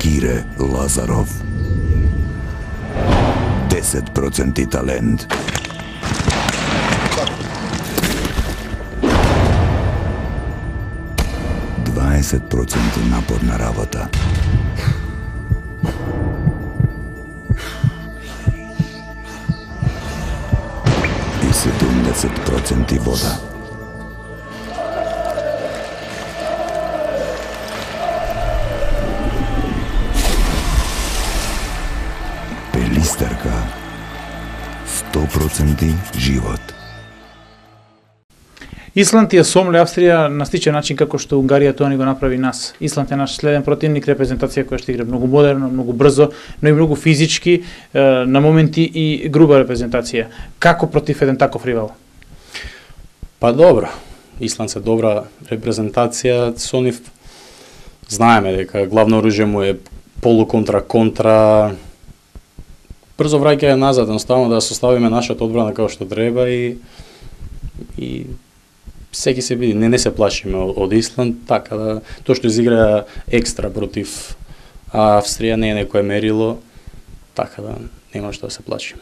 Кире Лазаров. 10% талент. % напорна работа. И 70% вода. Пелистерка. 100% живот. Исланд ја сомле Австрија на сличен начин како што Унгарија тоа ни го направи нас. Исланд е наш следен противник, репрезентација која што игра многу модерно, многу брзо, но и многу физички, на моменти и груба репрезентација. Како против еден таков ривал? Па добро. Исланд се добра репрезентација, со нив знаеме дека главно оружје му е полу-контра-контра. Брзо враќање назад, едноставно да составиме нашата одбрана како што треба и секи се биде, не се плашиме од Исланд, така да тоа што изигра екстра против Австрија не е некое мерило, така да нема што да се плашиме.